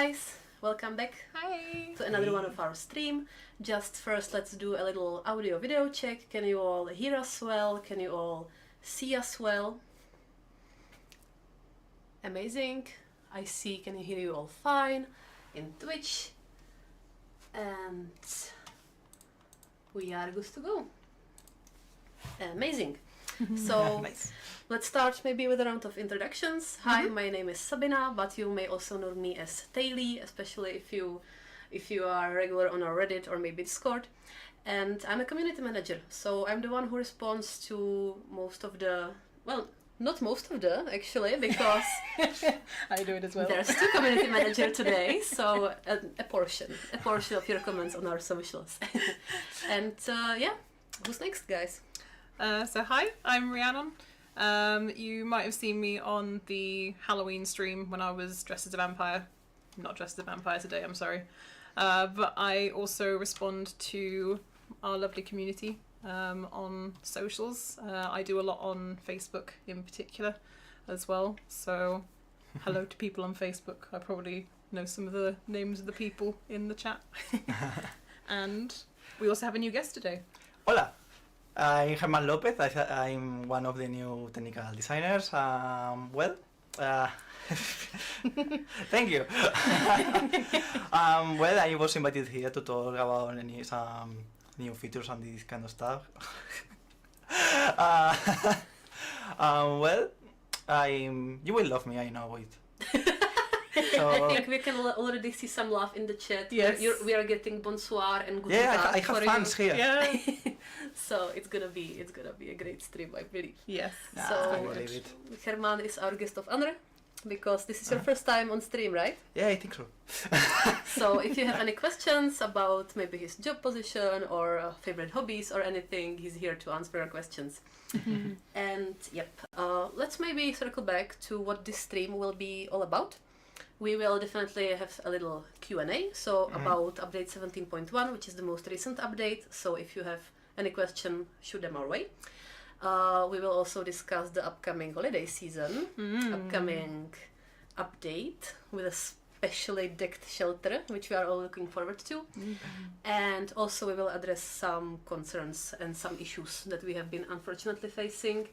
guys, welcome back to another one of our stream. Just first let's do a little audio video check. Can you all hear us well? Can you all see us well? Amazing. I see, can you hear you all fine in Twitch? And we are good to go. Amazing. So nice. Let's start maybe with a round of introductions. Hi, my name is Sabina, but you may also know me as TayLee, especially if you are regular on our Reddit or maybe Discord. And I'm a community manager, so I'm the one who responds to most of the, well, not most of the actually, because I do it as well. There's two community managers today, so a portion of your comments on our socials. And yeah, who's next, guys? So hi, I'm Rhiannon. You might have seen me on the Halloween stream when I was dressed as a vampire. I'm not dressed as a vampire today, I'm sorry. But I also respond to our lovely community on socials. I do a lot on Facebook in particular as well. So hello to people on Facebook. I probably know some of the names of the people in the chat. And we also have a new guest today. Hola. I'm Germán López. I'm one of the new technical designers. Thank you. Well, I was invited here to talk about some new features and this kind of stuff. You will love me, I know it. So, I think we can already see some love in the chat. Yes. We are getting bonsoir and good Yeah, I have fans here. Yeah. So it's gonna be a great stream, I believe. Yes. So I believe it. Germán is our guest of honor because this is your first time on stream, right? Yeah, I think so. So if you have any questions about maybe his job position or favorite hobbies or anything, he's here to answer your questions. And yep, let's maybe circle back to what this stream will be all about. We will definitely have a little Q&A, so about update 17.1, which is the most recent update. So if you have any question, shoot them our way. We will also discuss the upcoming holiday season, upcoming update with a specially decked shelter, which we are all looking forward to. And also we will address some concerns and some issues that we have been unfortunately facing.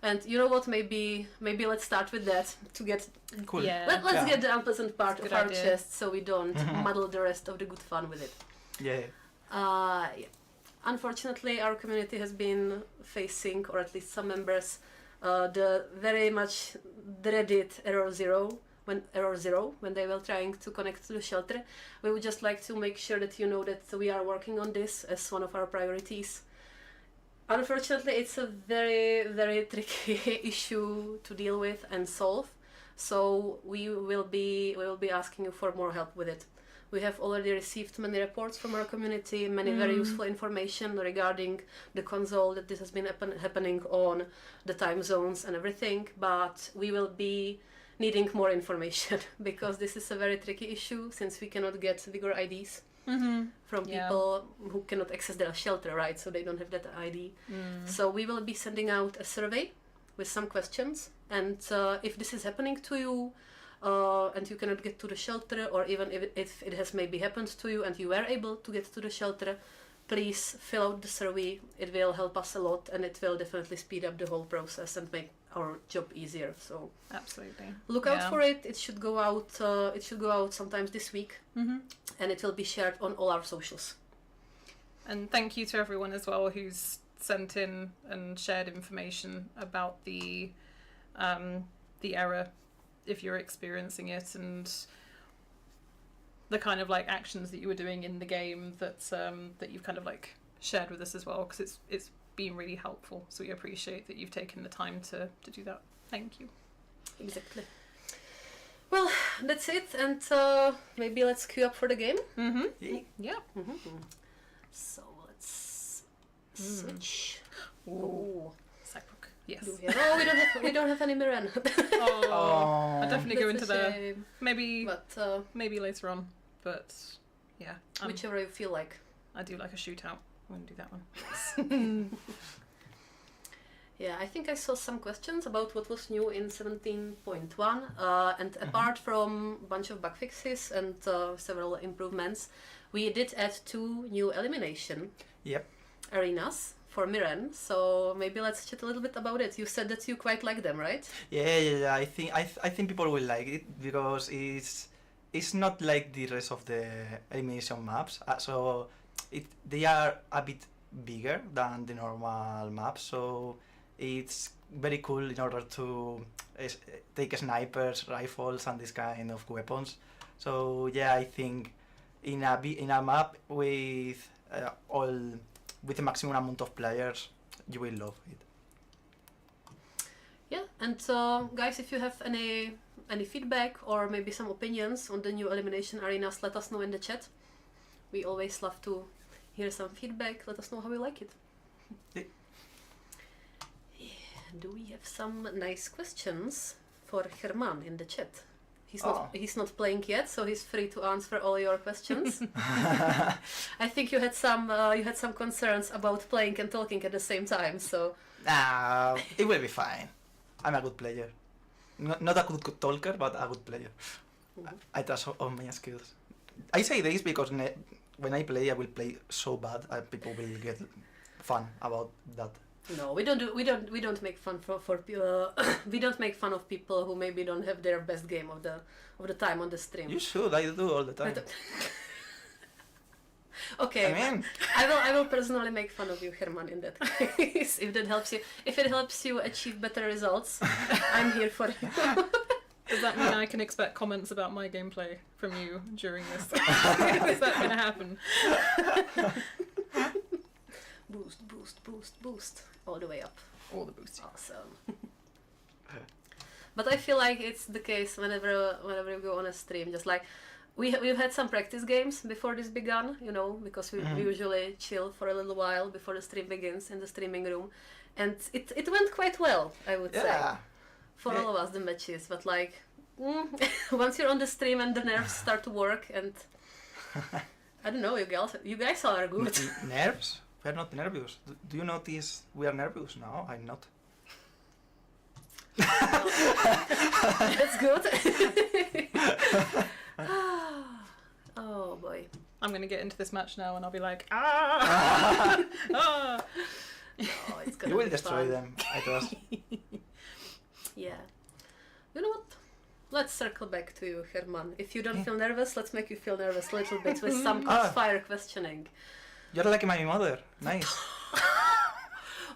And you know what, maybe let's start with that to get Cool. Yeah. let's get the unpleasant part of our idea. chest so we don't muddle the rest of the good fun with it. Yeah. Yeah. Unfortunately, our community has been facing, or at least some members, the very much dreaded error zero when they were trying to connect to the shelter. We would just like to make sure that you know that we are working on this as one of our priorities. Unfortunately, it's a very, very tricky issue to deal with and solve, so we will be asking you for more help with it. We have already received many reports from our community, many very useful information regarding the console, that this has been happening on, the time zones and everything, but we will be needing more information because this is a very tricky issue since we cannot get Vigor IDs. From people who cannot access their shelter, right? So they don't have that ID. So we will be sending out a survey with some questions, and if this is happening to you and you cannot get to the shelter, or even if it has maybe happened to you and you were able to get to the shelter, please fill out the survey. It will help us a lot, and it will definitely speed up the whole process and make our job easier. So Absolutely. look out for it. It should go out. Sometimes this week, and it will be shared on all our socials. And thank you to everyone as well who's sent in and shared information about the error, if you're experiencing it, and the kind of like actions that you were doing in the game that you've kind of like shared with us as well, because it's been really helpful. So we appreciate that you've taken the time to do that. Thank you. Exactly. Well, that's it, and maybe let's queue up for the game. Yeah. So let's switch. Ooh. Cyberpunk. Yes. We don't have any Miran. Oh, I'll definitely go into That's a the shame. maybe But later on, but yeah. whichever you feel like. I do like a shootout. I'm gonna do that one. Yeah, I think I saw some questions about what was new in 17.1, and apart from a bunch of bug fixes and several improvements, we did add 2 new elimination Yep. arenas for Miran. So maybe let's chat a little bit about it. You said that you quite like them, right? Yeah. I think people will like it because it's not like the rest of the elimination maps. So they are a bit bigger than the normal maps. So it's very cool in order to take snipers, rifles, and this kind of weapons. So yeah, I think in a map with all with the maximum amount of players, you will love it. Yeah, and guys, if you have any feedback or maybe some opinions on the new elimination arenas, let us know in the chat. We always love to hear some feedback. Let us know how you like it. Yeah. Do we have some nice questions for Germán in the chat? Oh. He's not playing yet, so he's free to answer all your questions. I think you had some concerns about playing and talking at the same time, so It will be fine. I'm a good player. Not a good talker, but a good player. I trust on my skills. I say this because when I play, I will play so bad, and people will get fun about that. no, we don't make fun for we don't make fun of people who maybe don't have their best game of the time on the stream. You should. I do all the time. Okay, I mean, I will personally make fun of you, Germán, in that case. If that helps you, if it helps you achieve better results, I'm here for you. Does that mean I can expect comments about my gameplay from you during this? Is that going to happen? Boost, all the way up. All the boosting. Awesome. But I feel like it's the case whenever we go on a stream. Just like we've had some practice games before this began, you know, because we usually chill for a little while before the stream begins in the streaming room, and it went quite well, I would say, for all of us, the matches. But like once you're on the stream and the nerves start to work, and I don't know, you guys are good. Nerves? We're not nervous. Do you notice we are nervous? No, I'm not. That's good. Oh boy. I'm going to get into this match now and I'll be like, ah! Ah! Oh, it's gonna You will be destroy fun. them, I trust. Yeah. You know what? Let's circle back to you, Germán. If you don't feel nervous, let's make you feel nervous a little bit with some crossfire questioning. You're like my mother. Nice.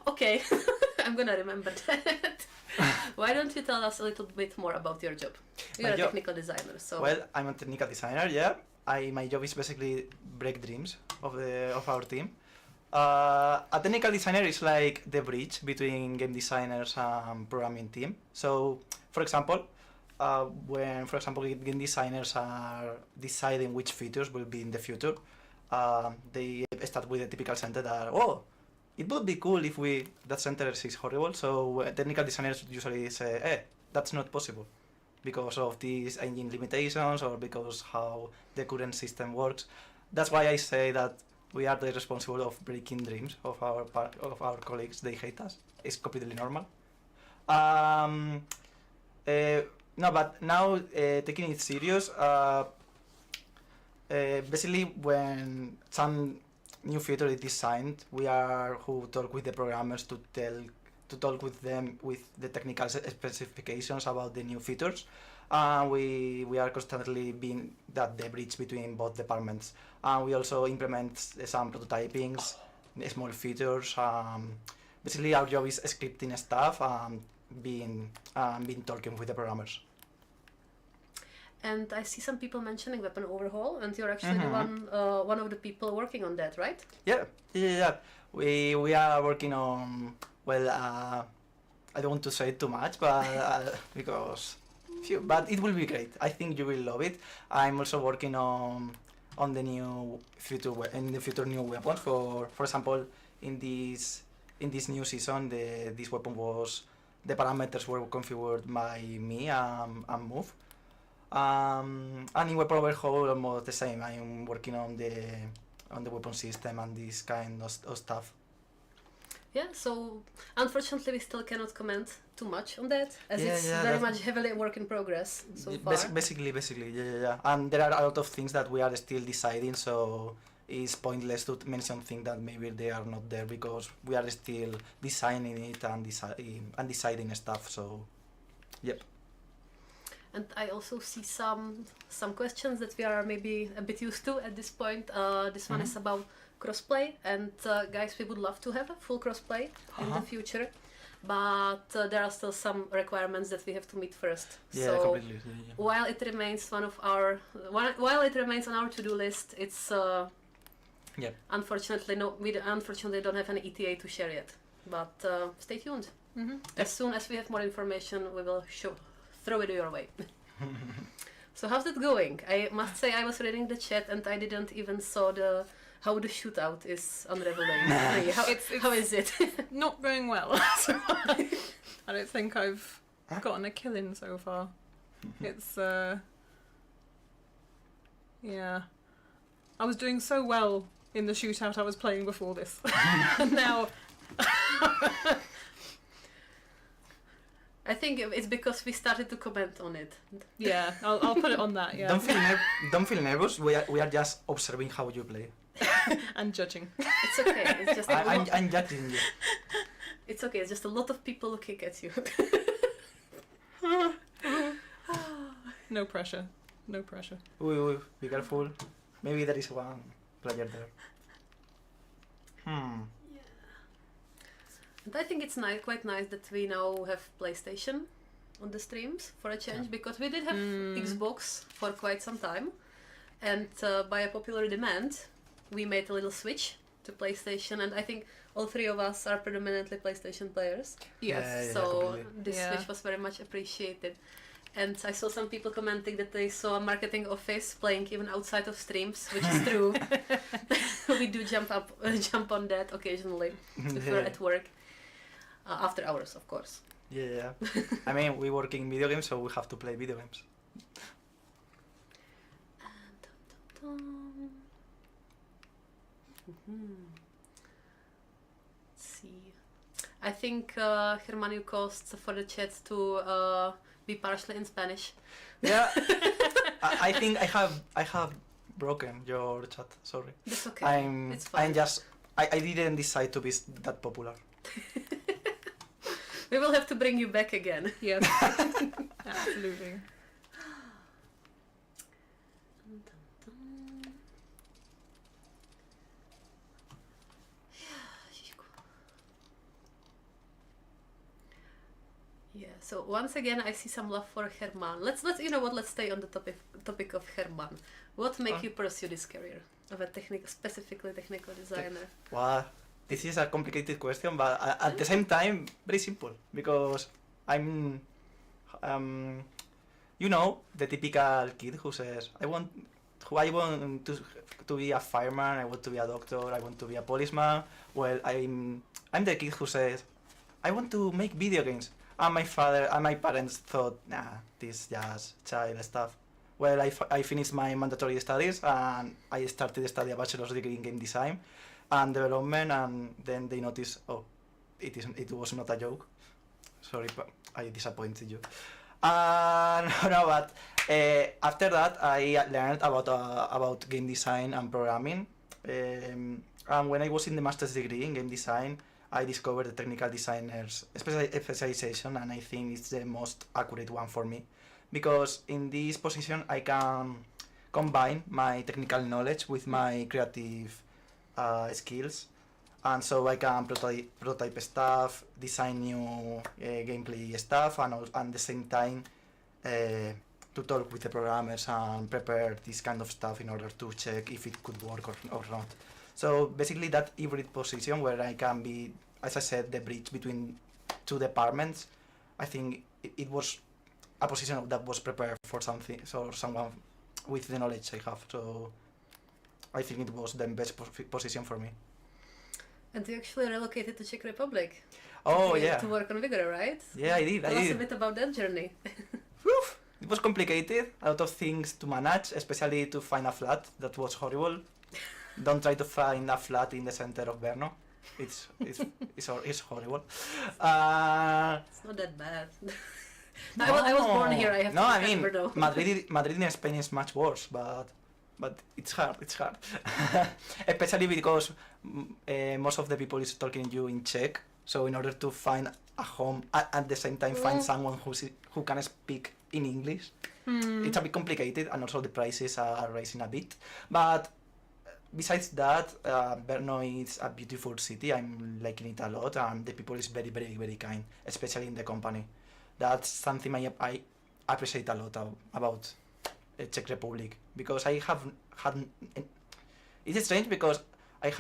Okay, I'm gonna remember that. Why don't you tell us a little bit more about your job? You're My a job? technical designer, so... Well, I'm a technical designer, yeah. My job is basically break dreams of our team. A technical designer is like the bridge between game designers and programming team. So, for example, when game designers are deciding which features will be in the future, they start with a typical sentence that, oh, it would be cool if that sentence is horrible. So technical designers usually say, hey, that's not possible because of these engine limitations or because how the current system works. That's why I say that we are the responsible of breaking dreams of our colleagues. They hate us. It's completely normal. No, but now taking it serious, basically when some new feature is designed, we are who talk with the programmers to talk with them with the technical specifications about the new features. We are constantly being the bridge between both departments. We also implement some prototypings, small features. Basically, our job is scripting stuff, being talking with the programmers. And I see some people mentioning weapon overhaul, and you're actually the one of the people working on that, right? Yeah. We are working on, well, I don't want to say too much, but but it will be great. I think you will love it. I'm also working on the new future new weapons. For example, in this new season, this weapon the parameters were configured by me and Move. And in weapon overhaul, almost the same. I'm working on the weapon system and this kind of stuff. Yeah, so unfortunately we still cannot comment too much on that, as Yeah, it's yeah, very that's- much heavily a work in progress so far. Basically, yeah. And there are a lot of things that we are still deciding, so it's pointless to mention things that maybe they are not there because we are still designing it and deciding stuff. So, yep. And I also see some questions that we are maybe a bit used to at this point. This one is about crossplay, and guys, we would love to have a full crossplay in the future, but there are still some requirements that we have to meet first. Yeah, so completely. Yeah. while it remains on our to-do list, it's Yep. unfortunately we unfortunately don't have an ETA to share yet. But stay tuned. Mm-hmm. As soon as we have more information, we will throw it your way. So how's it going? I must say I was reading the chat and I didn't even saw how the shootout is on Revelation 3. How is it? Not going well. So I don't think I've gotten a kill in so far. It's yeah. I was doing so well in the shootout I was playing before this. And now I think it's because we started to comment on it. yeah, I'll put it on that, yeah. Don't feel nervous. We are just observing how you play. And judging. It's okay. It's just I'm judging you. it's okay. It's just a lot of people looking at you. No pressure. No pressure. Ooh, be careful. Maybe there is one player there. And I think it's quite nice that we now have PlayStation on the streams for a change, because we did have Xbox for quite some time, and by a popular demand we made a little switch to PlayStation, and I think all three of us are predominantly PlayStation players. Yes. Yeah, So completely. this Yeah. switch was very much appreciated. And I saw some people commenting that they saw a marketing office playing even outside of streams, which is true. We do jump on that occasionally if we're at work. After hours, of course. Yeah. I mean, we work in video games, so we have to play video games. Let's see. I think Germán, you caused for the chat to be partially in Spanish. Yeah. I think I have broken your chat. Sorry. That's okay. It's fine. I didn't decide to be that popular. We will have to bring you back again. Yes. Absolutely. Yeah, so once again I see some love for Germán. Let's you know what, let's stay on the topic of Germán. What made you pursue this career of a specifically technical designer? Wow, this is a complicated question, but at the same time very simple, because I'm you know, the typical kid who says I want to be a fireman, I want to be a doctor, I want to be a policeman. Well, I'm the kid who says I want to make video games. And my father and my parents thought, nah, this is just child stuff. Well, I finished my mandatory studies and I started to study a bachelor's degree in game design and development, and then they noticed, oh, it was not a joke. Sorry, but I disappointed you. No, but after that I learned about game design and programming. And when I was in the master's degree in game design, I discovered the technical designer's specialization, and I think it's the most accurate one for me, because in this position I can combine my technical knowledge with my creative skills, and so I can prototype stuff, design new gameplay stuff, and at the same time to talk with the programmers and prepare this kind of stuff in order to check if it could work or not. So basically that hybrid position where I can be, as I said, the bridge between two departments, I think it was a position that was prepared for something, so someone with the knowledge I have. So I think it was the best position for me. And you actually relocated to Czech Republic. Oh, yeah. To work on Vigor, right? Yeah, I did. Tell us a bit about that journey. It was complicated, a lot of things to manage, especially to find a flat. That was horrible. Don't try to find a flat in the center of Brno. It's horrible. It's not that bad. I was born here. I have no, to I mean, remember though. Madrid in Spain is much worse, but it's hard. It's hard, especially because most of the people is talking you in Czech. So in order to find a home at the same time find someone who can speak in English, it's a bit complicated, and also the prices are rising a bit. But besides that, Brno is a beautiful city. I'm liking it a lot, and the people is very, very, very kind, especially in the company. That's something I appreciate a lot about Czech Republic, because I have had. It's strange because I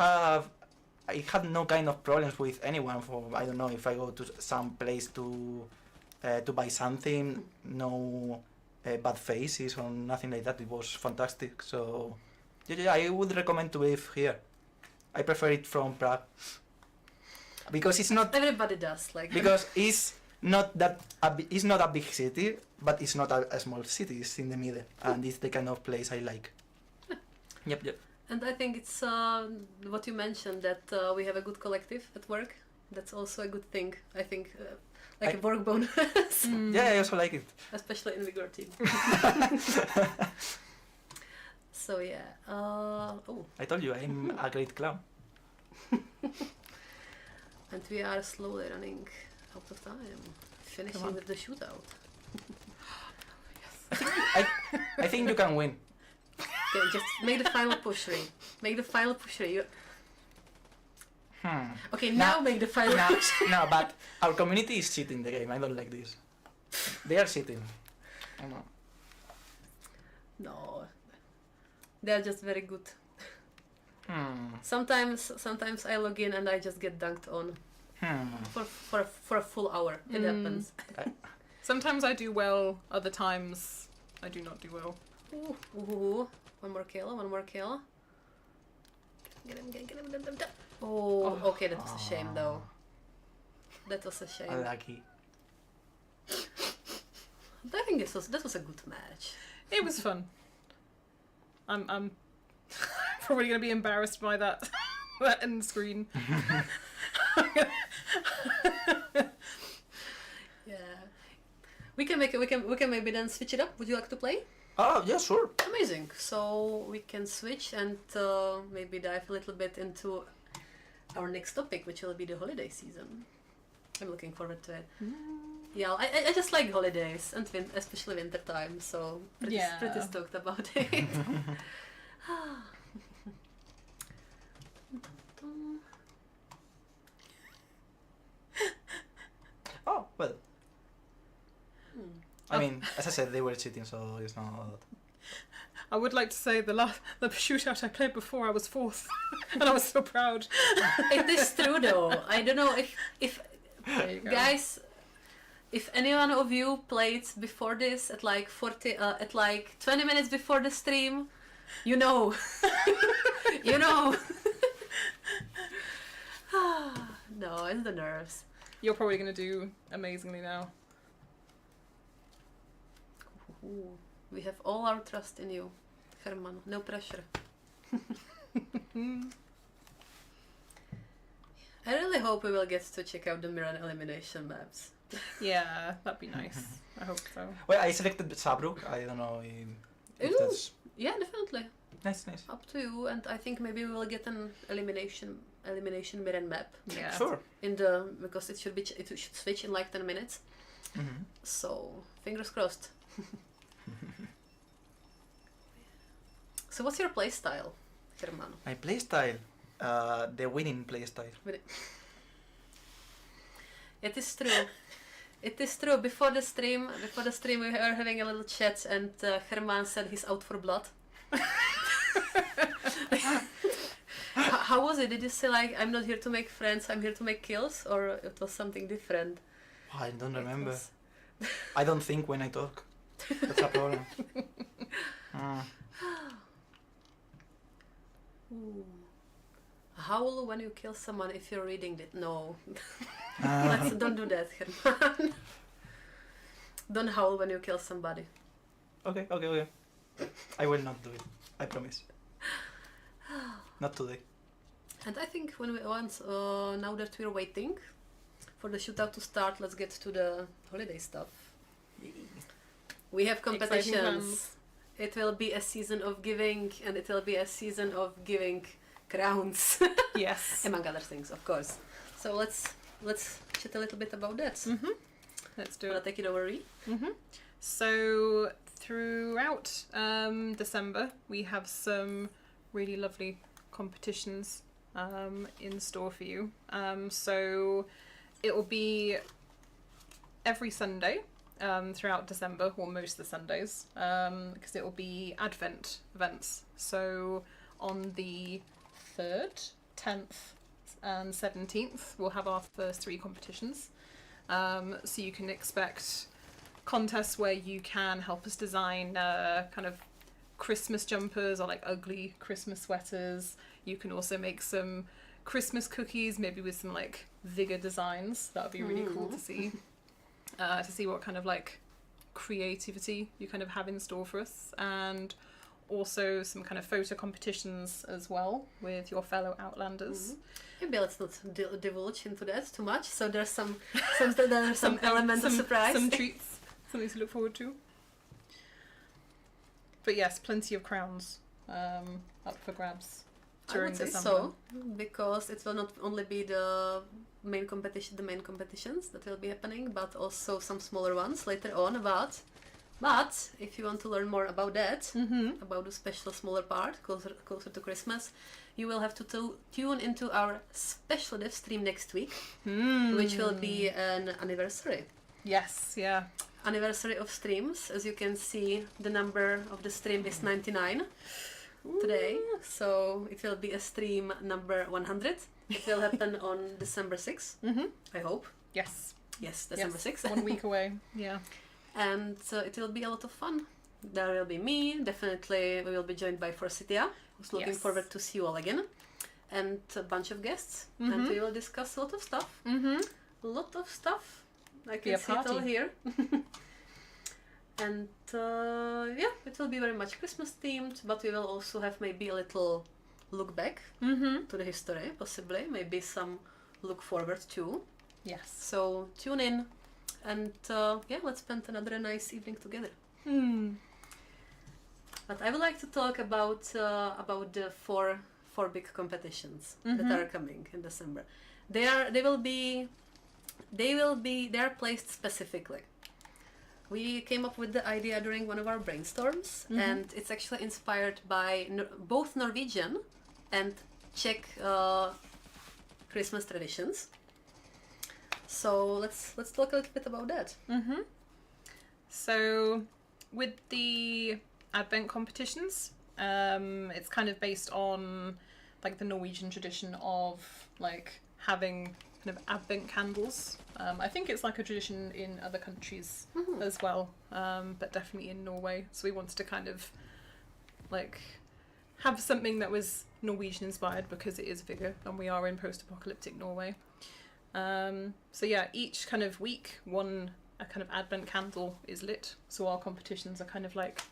had no kind of problems with anyone. For I don't know if I go to some place to buy something, no bad faces or nothing like that. It was fantastic. So yeah, I would recommend to live here. I prefer it from Prague because it's not. Everybody does like. Because it's not it's not a big city, but it's not a small city. It's in the middle, and it's the kind of place I like. Yep. And I think it's what you mentioned, that we have a good collective at work. That's also a good thing. I think a work bonus. Yeah, I also like it. Especially in Vigor team. So yeah. I told you I'm a great clown. And we are slowly running out of time. Finishing with the shootout. I think you can win. Okay, just make the final push, Ray. Make the final push, Ray. Okay, now make the final push. No, but our community is cheating the game. I don't like this. They are cheating. I know. No. They're just very good. Sometimes I log in and I just get dunked on. For a full hour. It happens. Sometimes I do well, other times I do not do well. Ooh. One more kill. Get him. Oh, okay, that was a shame though. That was a shame. Unlucky. I think that was a good match. It was fun. I'm probably gonna be embarrassed by that end screen. Yeah. We can maybe then switch it up. Would you like to play? Oh, yeah, sure. Amazing. So we can switch and maybe dive a little bit into our next topic, which will be the holiday season. I'm looking forward to it. Yeah, I just like holidays, and especially winter time, so pretty stoked about it. Oh, well. I mean, as I said, they were cheating, so it's not. I would like to say the shootout I played before, I was fourth, and I was so proud. It is true, though. I don't know if guys, if any one of you played before this at like 20 minutes before the stream, you know, you know. No, it's the nerves. You're probably gonna do amazingly now. Ooh, we have all our trust in you, Germán. No pressure. I really hope we will get to check out the Miran elimination maps. Yeah, that'd be nice. I hope so. Well, I selected Saarbrück. I don't know if that's... Yeah, definitely. Nice. Up to you, and I think maybe we will get an elimination Miran map. Yeah. Sure. Because it should switch in like 10 minutes. Mm-hmm. So fingers crossed. So what's your playstyle, Germán? My playstyle, the winning playstyle. It is true. It is true. Before the stream, we were having a little chat, and Germán said he's out for blood. How was it? Did you say like, I'm not here to make friends, I'm here to make kills, or it was something different? Oh, I don't remember. I don't think when I talk. That's a problem. Ooh. Howl when you kill someone if you're reading it. No. Don't do that, Germán. Don't howl when you kill somebody. Okay. I will not do it. I promise. Not today. And I think now that we're waiting for the shootout to start, let's get to the holiday stuff. We have competitions. plans. It will be a season of giving, and it will be a season of giving crowns, Yes. among other things, of course. So let's chat a little bit about that. Mm-hmm. Let's do Wanna it. take it over, Rhi? Mm-hmm. So throughout December, we have some really lovely competitions in store for you. So it will be every Sunday throughout December, or most of the Sundays, because it will be Advent events. So on the 3rd, 10th and 17th, we'll have our first 3 competitions. So you can expect contests where you can help us design kind of Christmas jumpers or like ugly Christmas sweaters. You can also make some Christmas cookies, maybe with some like Vigor designs. That would be really cool to see what kind of like creativity you kind of have in store for us, and also some kind of photo competitions as well with your fellow Outlanders. Maybe let's not divulge into that too much. So there's some element of surprise. Some treats, something to look forward to. But yes, plenty of crowns up for grabs I during would say December. so, because it will not only be the main competitions that will be happening, but also some smaller ones later on. But if you want to learn more about that, about the special smaller part closer to Christmas, you will have to tune into our special dev stream next week, which will be an anniversary. Yes, yeah. Anniversary of streams. As you can see, the number of the stream is 99 today, so it will be a stream number 100. It will happen on December 6th, I hope. Yes. Yes, December 6th. 1 week away, yeah. And it will be a lot of fun. There will be me, definitely we will be joined by Forsythia, who's looking Yes. forward to see you all again, and a bunch of guests, and we will discuss a lot of stuff. A lot of stuff. I Be can a see it all party. here. And it will be very much Christmas themed, but we will also have maybe a little look back to the history, possibly, maybe some look forward too. Yes. So tune in, and let's spend another nice evening together. But I would like to talk about the four big competitions that are coming in December. They are placed specifically. We came up with the idea during one of our brainstorms, and it's actually inspired by both Norwegian and Czech Christmas traditions. So let's talk a little bit about that. So with the Advent competitions, it's kind of based on like the Norwegian tradition of like having kind of Advent candles. I think it's like a tradition in other countries as well, but definitely in Norway. So we wanted to kind of like have something that was Norwegian inspired, because it is Vigor and we are in post-apocalyptic Norway. So yeah, each kind of week a kind of Advent candle is lit. So our competitions are kind of like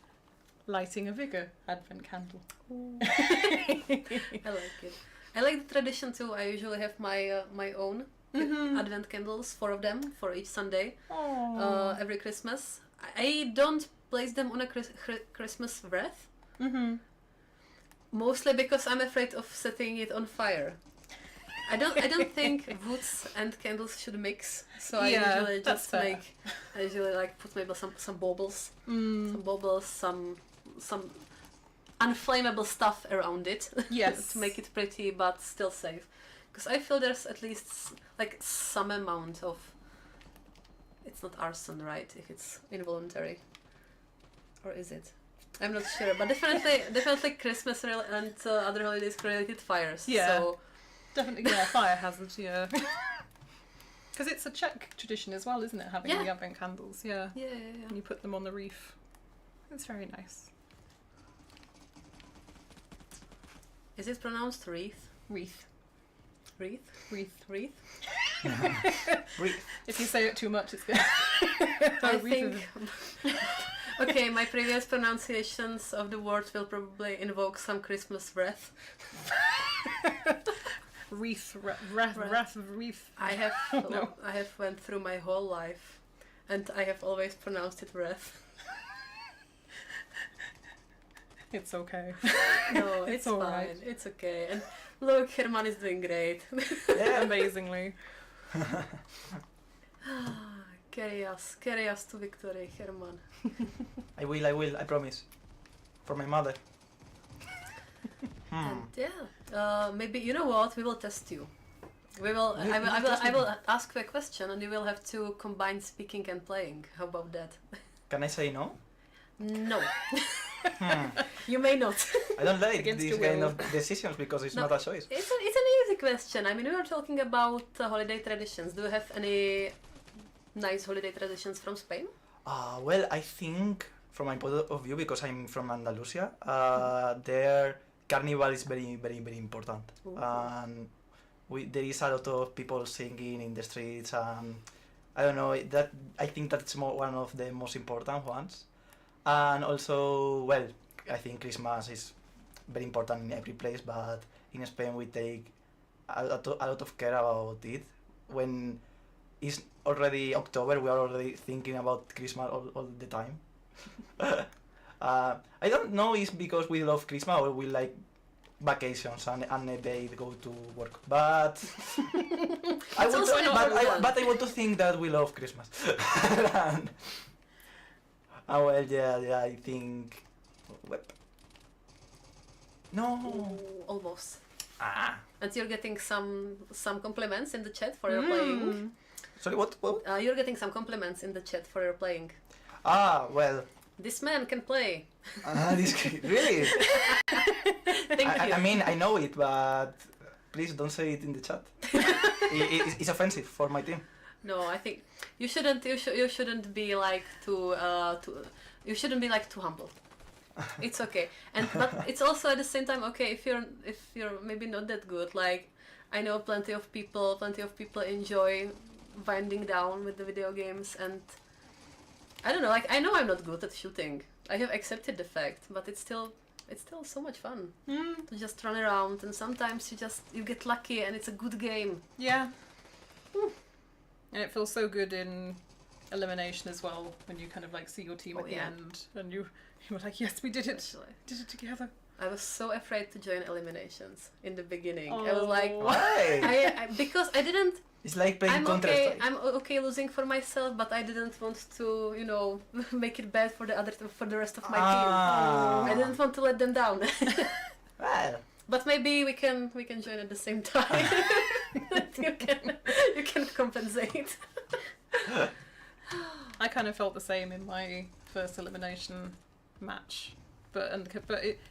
lighting a Vigor Advent candle. I like it. I like the tradition too. I usually have my own Advent candles, 4 of them for each Sunday, every Christmas. I don't place them on a Christmas wreath, mostly because I'm afraid of setting it on fire. I don't think woods and candles should mix, so I usually like put maybe some baubles, some unflammable stuff around it, Yes. to make it pretty but still safe. Because I feel there's at least like some amount of, it's not arson, right? If it's involuntary, or is it? I'm not sure, but definitely Christmas and other holidays related fires. Yeah. So Definitely, yeah, fire hazard, yeah. Because it's a Czech tradition as well, isn't it? Having the Advent candles, yeah. yeah. And you put them on the reef. It's very nice. Is it pronounced wreath? Wreath. Wreath? Wreath. Wreath? Wreath. If you say it too much, it's good. I think. Okay, my previous pronunciations of the word will probably invoke some Christmas breath. wreath. I have No. I have went through my whole life, and I have always pronounced it wreath. It's okay. No, it's all fine. right. It's okay. And look, Germán is doing great. Yeah. Amazingly. Carry us to victory, Germán. I will, I promise. For my mother. And yeah, maybe you know what? We will test you. We will. You- I you will. I will will. test I me. will ask you a question, and you will have to combine speaking and playing. How about that? Can I say no? No, Hmm. you may not. I don't like Against these your kind will. of decisions because it's No. not a choice. It's an easy question. I mean, we were talking about holiday traditions. Do you have any nice holiday traditions from Spain? Well, I think from my point of view, because I'm from Andalusia, their carnival is very, very, very important. Ooh. And there is a lot of people singing in the streets, and I don't know, that I think that's one of the most important ones. And also, well, I think Christmas is very important in every place, but in Spain we take a lot of care about it. When it's already October, we are already thinking about Christmas all the time. I don't know if it's because we love Christmas or we like vacations and they go to work, but I It's want also to, not everyone. but I want to think that we love Christmas. And, well, yeah, I think. No. Ooh, almost. Ah. And you're getting some compliments in the chat for your playing. Sorry, what? You're getting some compliments in the chat for your playing. Well. This man can play. Really? Thank you. I mean, I know it, but please don't say it in the chat. It's offensive for my team. No, I think you shouldn't. You shouldn't be like too. You shouldn't be like too humble. It's okay, but it's also at the same time okay if you're maybe not that good. Like I know plenty of people enjoy winding down with the video games, and I don't know. Like I know I'm not good at shooting. I have accepted the fact, but it's still so much fun to just run around, and sometimes you get lucky and it's a good game. Yeah. And it feels so good in elimination as well when you kind of like see your team Oh, at the yeah. end and you were like, yes, we did it. Actually, Did it together. I was so afraid to join eliminations in the beginning. I was like, Oh. Why? I because I didn't. It's like playing I'm Counter okay. Strike. I'm okay losing for myself, but I didn't want to, make it bad for the rest of my team. I didn't want to let them down. Well, But maybe we can join at the same time. you can compensate. I kind of felt the same in my first elimination match, but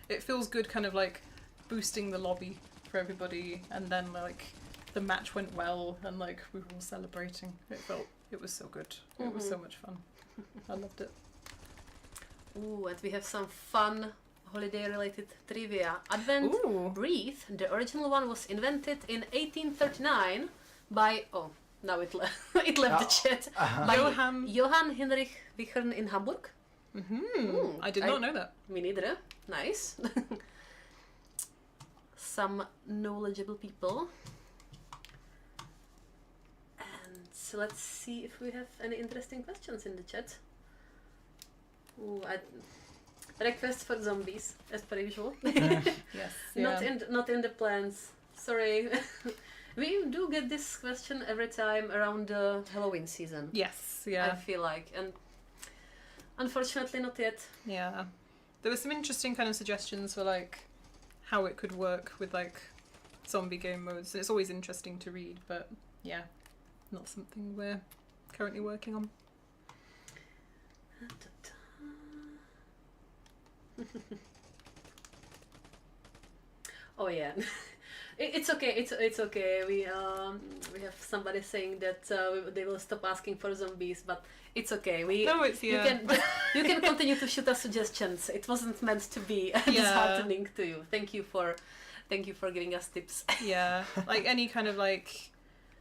it feels good, kind of like boosting the lobby for everybody, and then like the match went well, and like we were all celebrating. It was so good. It was so much fun. I loved it. Ooh, and we have some fun holiday-related trivia. Advent Ooh. wreath, the original one was invented in 1839 by now it it left the chat by Johann Heinrich Vigor in Hamburg. Ooh, I did not know that. Me neither. Nice. Some knowledgeable people. And so let's see if we have any interesting questions in the chat. Ooh, request for zombies, as per usual. Yes. Not in the plans. Sorry. We do get this question every time around the Halloween season. Yes. I Yeah. feel like, and unfortunately not yet. Yeah. There were some interesting kind of suggestions for like how it could work with like zombie game modes, and it's always interesting to read, but yeah, not something we're currently working on. Oh yeah, it's okay. It's okay. We have somebody saying that they will stop asking for zombies, but it's okay. No, it's You can continue to shoot us suggestions. It wasn't meant to be disheartening to you. Thank you for giving us tips. Yeah, like any kind of like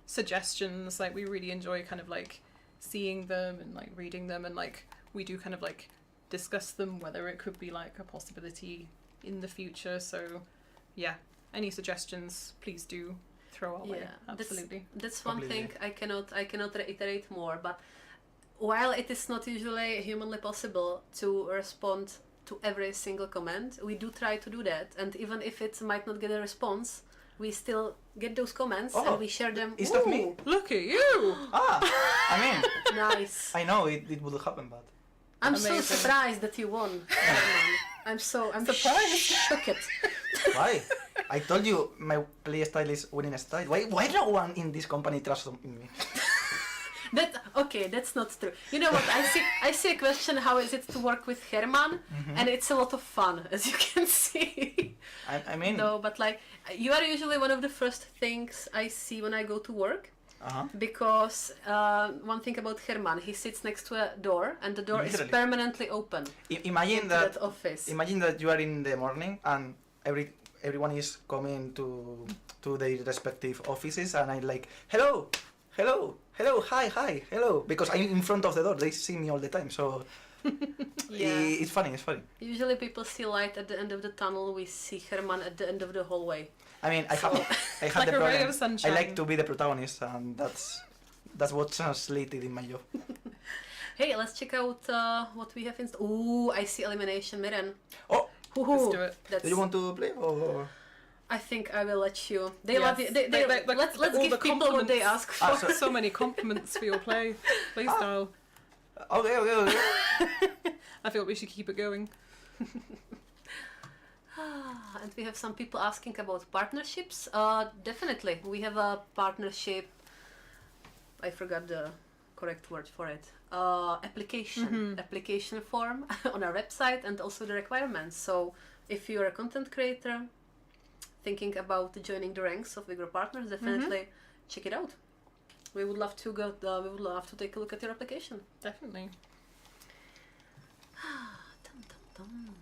suggestions, like we really enjoy kind of like seeing them and like reading them, and like we do kind of like discuss them, whether it could be like a possibility in the future. So yeah, any suggestions, please do throw our way. Yeah, Absolutely. that's one Completely. thing I cannot reiterate more. But while it is not usually humanly possible to respond to every single comment, we do try to do that. And even if it might not get a response, we still get those comments and we share them. Is that me? Ooh, Look at you! I mean, nice. I know it would happen, but I'm Amazing. so surprised that you won. Germán. I'm Surprised. shocked. why? I told you my play style is winning style. Why no one in this company trusts in me? That's not true. You know what? I see a question. How is it to work with Germán? And it's a lot of fun, as you can see. I mean, No, but like you are usually one of the first things I see when I go to work. Because one thing about Germán, he sits next to a door, and the door is Literally. permanently open. Imagine into that. office. Imagine that you are in the morning and everyone is coming to their respective offices, and I'm like, hello, hi, hello, because I'm in front of the door. They see me all the time, so Yeah. it's funny. Usually people see light at the end of the tunnel. We see Germán at the end of the hallway. I mean, I have Like the a ray problem. of sunshine. I like to be the protagonist, and that's what translated in my job. Hey, let's check out what we have in. Ooh, I see elimination, Miren. Oh, Let's do it. That's, do you want to play or? I think I will let you. They Yes. love you. Let's all give the people what they compliments. ask for. So- So many compliments for your play style. Okay. I feel we should keep it going. And we have some people asking about partnerships. Definitely, we have a partnership. I forgot the correct word for it. Application form on our website, and also the requirements. So, if you're a content creator thinking about joining the ranks of Vigor partners, definitely check it out. We would love to we would love to take a look at your application. Definitely. Dum, dum, dum.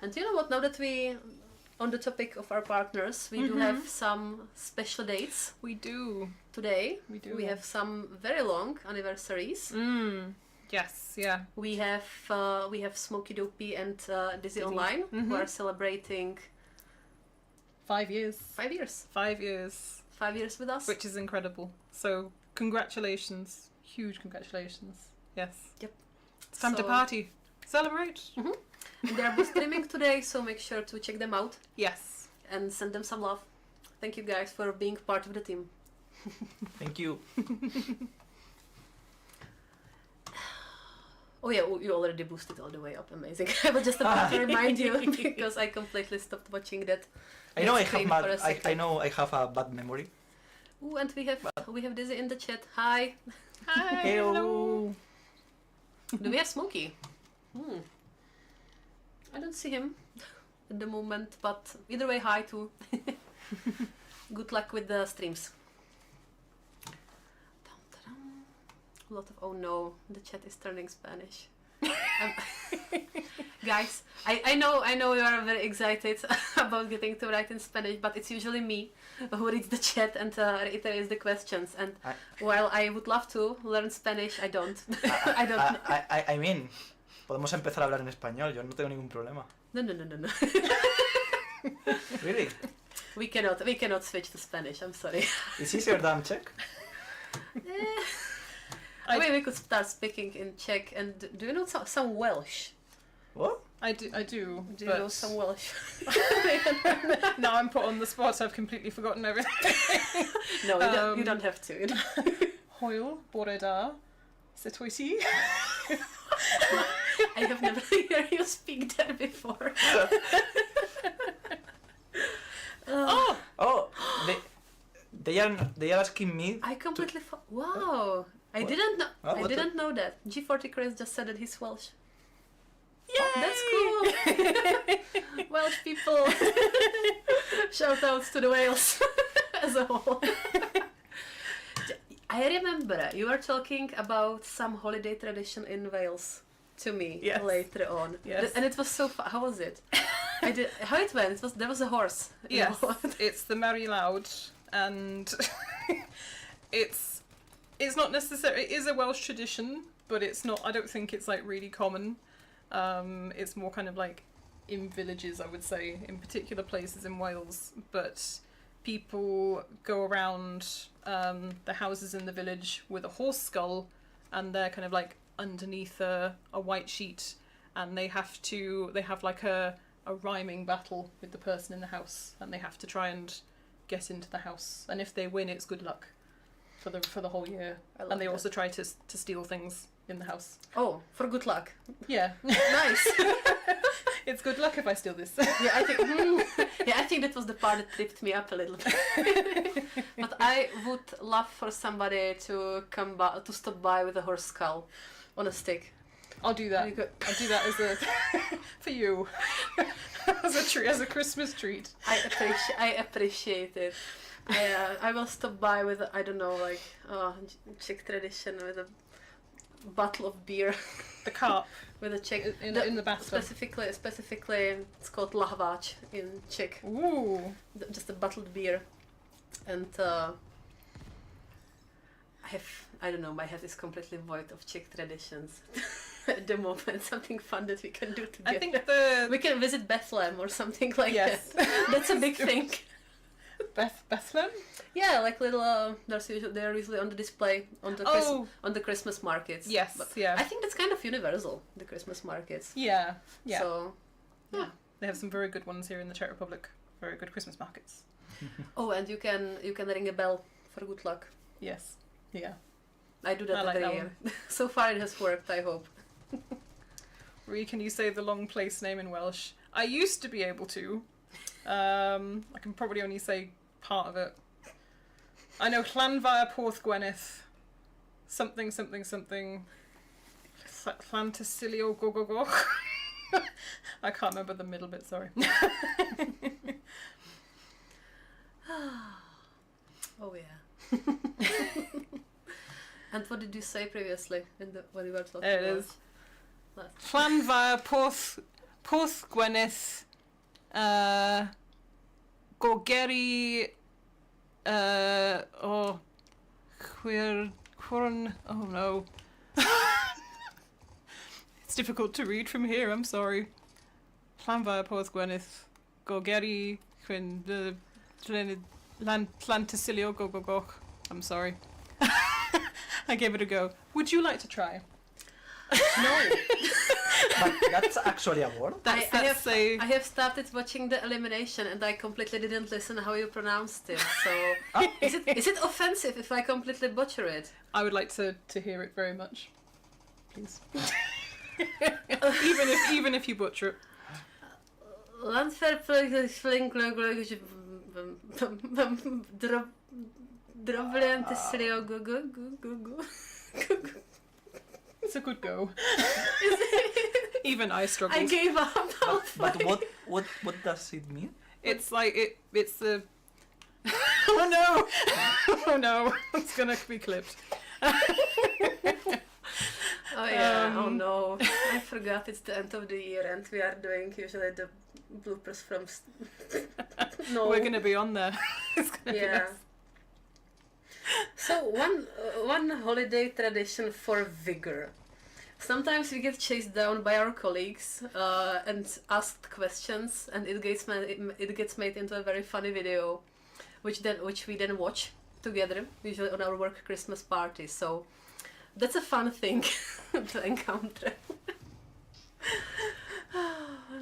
And you know what? Now that we on the topic of our partners, we do have some special dates We do. today. We do. We have some very long anniversaries. Yes, yeah. We have Smokey Dopey and Dizzy Dizzy. Online who are celebrating 5 years. 5 years. 5 years. 5 years with us. Which is incredible. So, congratulations. Huge congratulations. Yes. Yep. It's time to So- party. Celebrate. And they are both streaming today, so make sure to check them out Yes. and send them some love. Thank you guys for being part of the team. Thank you. Oh yeah, you already boosted all the way up. Amazing. I was just about to remind you because I completely stopped watching that. I know screen for a I second. know I have a bad memory. Ooh, and we have Dizzy in the chat. Hi. Hi. Hello. Do we have Smokey? I don't see him at the moment, but either way, hi too. Good luck with the streams. Dum, da-dum. A lot of oh no, the chat is turning Spanish. Guys, I know you are very excited about getting to write in Spanish, but it's usually me who reads the chat and reiterates the questions. And while I would love to learn Spanish, I don't. I don't. I mean, podemos empezar a hablar en español. Yo no tengo ningún problema. No. Really? We cannot switch to Spanish. I'm sorry. It's easier than Czech. I mean, we could start speaking in Czech. And do you know some Welsh? What? I do. Do you but know some Welsh? now I'm put on the spot. I've completely forgotten everything. No, you don't have to. Hoyl, Boreda, Setoiti. I have never heard you speak that before. Oh, they are asking me. I completely wow! I didn't know. Oh, I what didn't know that. G40 Chris just said that he's Welsh. Yay! Oh, that's cool. Welsh people. Shout outs to the Wales as a whole. I remember you were talking about some holiday tradition in Wales to me Yes. later on. Yes. And it was so fun. How was it? How it went? There was a horse. Yes, involved. it's the Merry Loud, and it's not necessarily. It is a Welsh tradition, but it's not. I don't think it's like really common. It's more kind of like in villages, I would say, in particular places in Wales, but people go around the houses in the village with a horse skull, and they're kind of like underneath a white sheet, and they have like a rhyming battle with the person in the house, and they have to try and get into the house, and if they win, it's good luck for the whole year. And they also try to steal things in the house. Oh, for good luck. Yeah. Nice. It's good luck if I steal this. Yeah, I think that was the part that tripped me up a little bit. But I would love for somebody to stop by with a horse skull on a stick. I'll do that. I'll do that as a for you as a Christmas treat. I appreciate it. I will stop by with I don't know, like Czech tradition with a bottle of beer. The carp with a Czech in the bathtub. Specifically, it's called lahváč in Czech. Ooh. Just a bottled beer, and I don't know. My head is completely void of Czech traditions at the moment. Something fun that we can do together. I think we can visit Bethlehem or something like that. That's a big thing. Bethlehem? Yeah, like little. They're usually on the display on the Christmas markets. Yes, but yeah. I think that's kind of universal. The Christmas markets. Yeah, yeah. So, yeah. They have some very good ones here in the Czech Republic. Very good Christmas markets. Oh, and you can ring a bell for good luck. Yes. Yeah. I do that every year. So far it has worked, I hope. Rhi, can you say the long place name in Welsh? I used to be able to. I can probably only say part of it. I know Llanfair Porthgwenith. Something. Llantysilio Gogogoch. I can't remember the middle bit, sorry. Oh yeah. And what did you say previously when we were talking there it is. Llanfair Porthgwenith Gorgeri Chwyrn, oh no. It's difficult to read from here, I'm sorry. Llanfair Porthgwenith Gorgeri Chwyrn Llantysilio Gogogoch. I'm sorry. I gave it a go. Would you like to try? No. But that's actually a word? I have started watching the elimination and I completely didn't listen how you pronounced it. So is it offensive if I completely butcher it? I would like to hear it very much. Please. even if you butcher it. Llanfair It's a good go. Even I struggled. I gave up. But what does it mean? It's like it's the. Oh no! Oh no! It's gonna be clipped. Oh yeah! Oh no! I forgot it's the end of the year and we are doing usually the bloopers from. No. We're gonna be on there. It's gonna be nice. So one holiday tradition for Vigor. Sometimes we get chased down by our colleagues and asked questions, and it gets made into a very funny video, which we then watch together, usually on our work Christmas party. So that's a fun thing to encounter.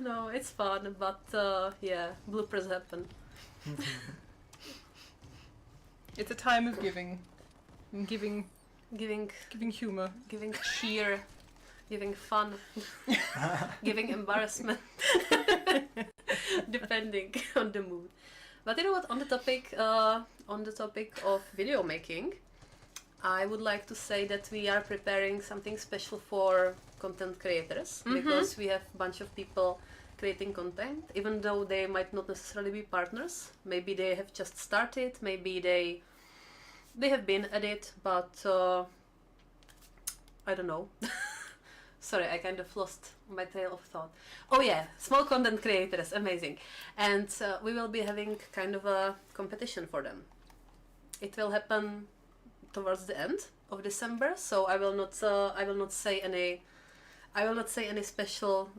No, it's fun, but yeah, bloopers happen. It's a time of giving, and giving humour, giving cheer, giving fun, giving embarrassment, depending on the mood. But you know what? On the topic of video making, I would like to say that we are preparing something special for content creators, because we have a bunch of people creating content, even though they might not necessarily be partners. Maybe they have just started, maybe they have been at it, but I don't know. Sorry, I kind of lost my trail of thought. Oh yeah, small content creators, amazing. And we will be having kind of a competition for them. It will happen towards the end of December, so I will not say I will not say any special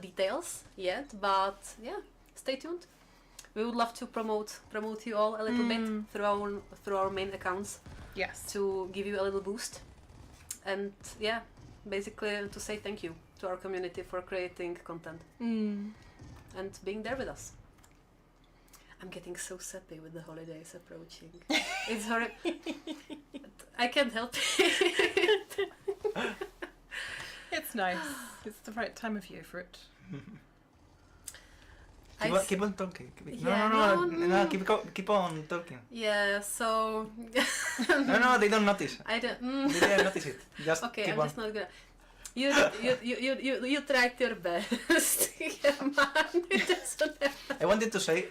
details yet, but yeah, stay tuned. We would love to promote you all a little bit through our main accounts. Yes. To give you a little boost, and yeah, basically to say thank you to our community for creating content and being there with us. I'm getting so sappy with the holidays approaching. It's horrible. I can't help it. It's nice. It's the right time of year for it. Keep on talking. Yeah, Keep on talking. Yeah, so... No, they don't notice. I don't... They didn't notice it. Just okay, keep I'm on. just not gonna... You tried your best. Germán. It doesn't happen. I wanted to say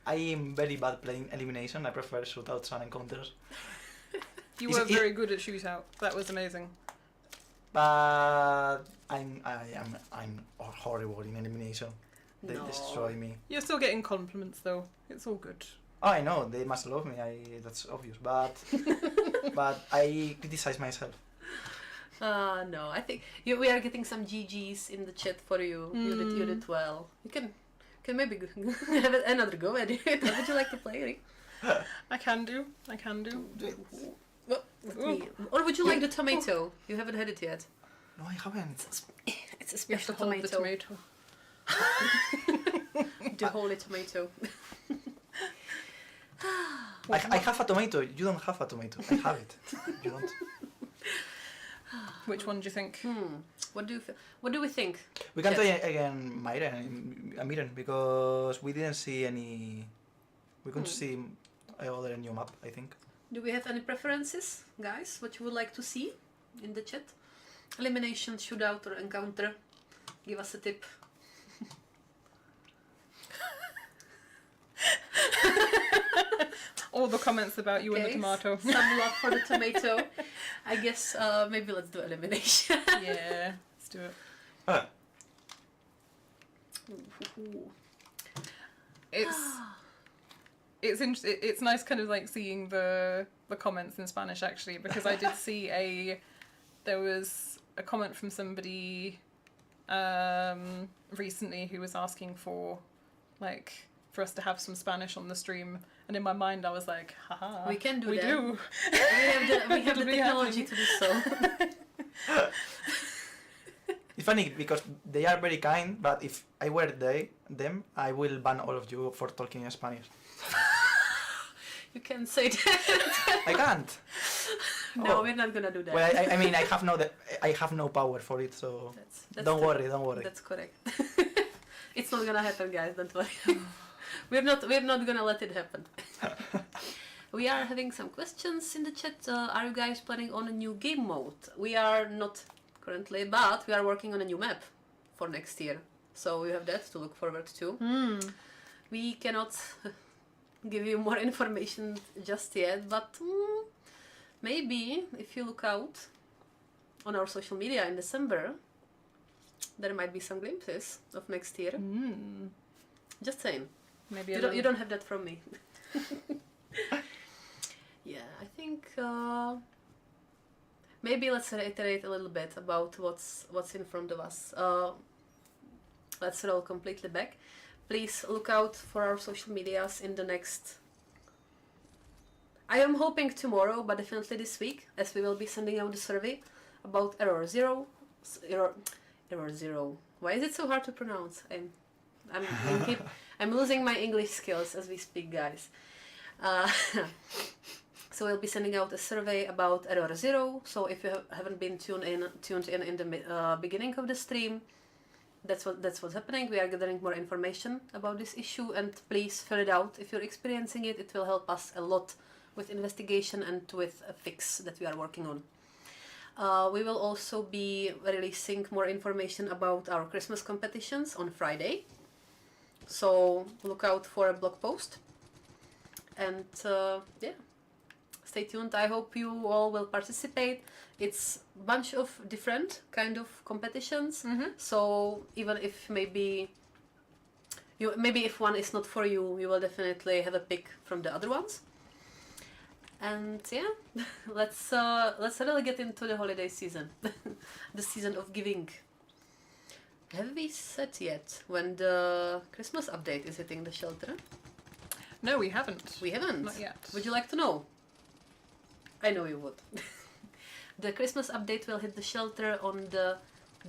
I am very bad playing elimination. I prefer shootouts and encounters. You were very good at shootout. That was amazing. But I'm horrible in elimination. They destroy me. You're still getting compliments though. It's all good. Oh, I know they must love me. That's obvious. But but I criticize myself. No, I think we are getting some GGs in the chat for you. You did well. You can maybe have another go at it. Would you like to play, Rick? I can do. With me. Or would you like the tomato? You haven't had it yet. No, I haven't. It's a special Hold the tomato. The holy tomato. I have a tomato. You don't have a tomato. I have it. You don't. Which one do you think? What do we think? We can try again Miren because we didn't see any. We couldn't see other new map, I think. Do we have any preferences, guys? What you would like to see in the chat? Elimination, shootout, or encounter? Give us a tip. All the comments about you and the tomato. Some love for the tomato. I guess maybe let's do elimination. Yeah, let's do it. It's nice kind of like seeing the comments in Spanish actually, because I did see there was a comment from somebody recently who was asking for us to have some Spanish on the stream, and in my mind I was like, haha, we can do we that. do. We have the technology to do so. It's funny because they are very kind, but if I were them, I will ban all of you for talking in Spanish. You can say that. I can't. No, we're not gonna do that. Well, I mean, I have no power for it, so that's don't worry. That's correct. It's not gonna happen, guys. Don't worry. We're not gonna let it happen. We are having some questions in the chat. Are you guys planning on a new game mode? We are not currently, but we are working on a new map for next year. So we have that to look forward to. We cannot give you more information just yet, but maybe if you look out on our social media in December, there might be some glimpses of next year. Just saying. Maybe you don't have that from me. Yeah, I think maybe let's reiterate a little bit about what's in front of us. Let's roll completely back. Please look out for our social medias in the next... I am hoping tomorrow, but definitely this week, as we will be sending out the survey about Error Zero. Why is it so hard to pronounce? I'm losing my English skills as we speak, guys. So we'll be sending out a survey about Error Zero. So if you haven't been tuned in the beginning of the stream, that's what's happening. We are gathering more information about this issue, and please fill it out if you're experiencing it. It will help us a lot with investigation and with a fix that we are working on. We will also be releasing more information about our Christmas competitions on Friday. So look out for a blog post. And yeah, stay tuned. I hope you all will participate. It's a bunch of different kind of competitions. So even if maybe if one is not for you, you will definitely have a pick from the other ones. And yeah, let's really get into the holiday season, the season of giving. Have we said yet when the Christmas update is hitting the shelter? No, we haven't. We haven't. Not yet. Would you like to know? I know you would. The Christmas update will hit the shelter on the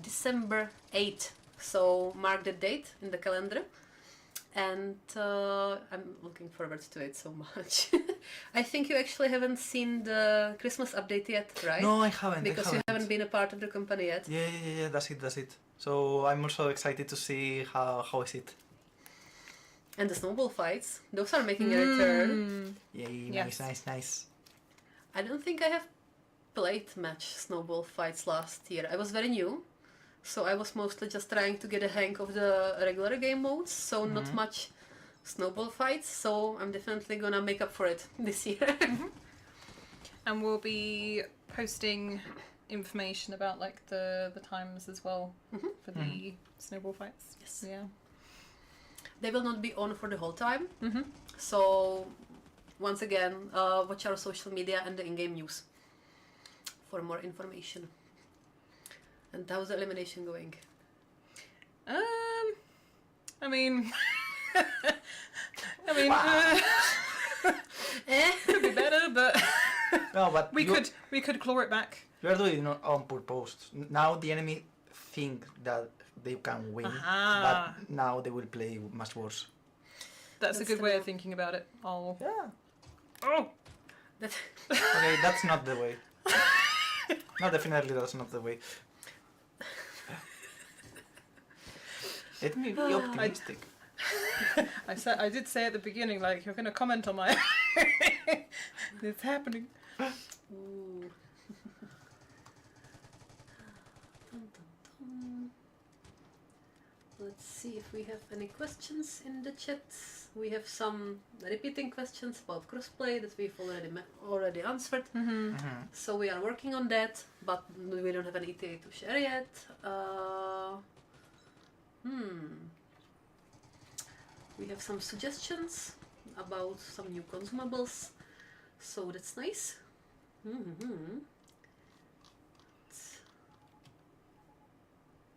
December 8th. So mark the date in the calendar. And I'm looking forward to it so much. I think you actually haven't seen the Christmas update yet, right? No, I haven't. Because you haven't been a part of the company yet. Yeah, that's it. So I'm also excited to see how is it. And the snowball fights, those are making a return. Yay, Yes. nice. I don't think I have played match snowball fights last year. I was very new, so I was mostly just trying to get a hang of the regular game modes, so not much snowball fights, so I'm definitely gonna make up for it this year. And we'll be posting information about like the times as well for the snowball fights. Yes. Yeah. They will not be on for the whole time, Mm-hmm. so once again, watch our social media and the in-game news for more information. And how's the elimination going? I mean, could be better, but No, but we could claw it back. You are doing it on purpose. Now the enemy think that they can win, Aha. but now they will play much worse. That's a That's good way true. of thinking about it. Oh. Yeah. Oh. Okay, that's not the way. No, definitely that's not the way. Let me be optimistic. I did say at the beginning, like, you're going to comment on my... It's happening. Ooh. Dun, dun, dun. Let's see if we have any questions in the chat. We have some repeating questions about crossplay that we've already answered. Mm-hmm. So we are working on that, but we don't have an ETA to share yet. We have some suggestions about some new consumables, so that's nice.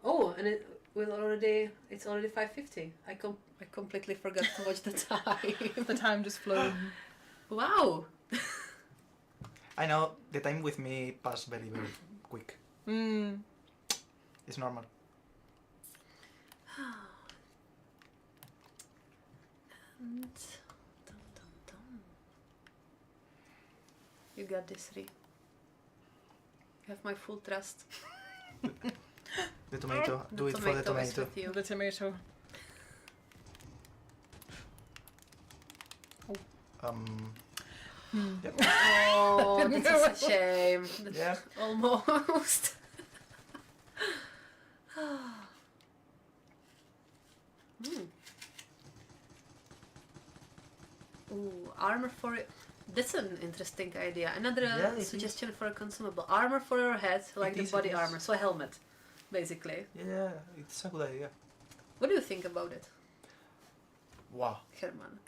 Oh, and it's already 5:50. I completely forgot to watch the time. The time just flew. Wow. I know the time with me passed very quick. Mm. It's normal. And dum, dum, dum. You got this, Rhi. You have my full trust. The tomato. Do it for the is tomato. with you. The tomato. Yep. Oh, this is a shame. Yeah. Almost. Ooh, armor for it. That's an interesting idea. Another Yeah, it suggestion for a consumable. Armor for your head, like It the is, body it is. armor. So a helmet, basically. Yeah, it's a good idea. What do you think about it, Wow. Germán?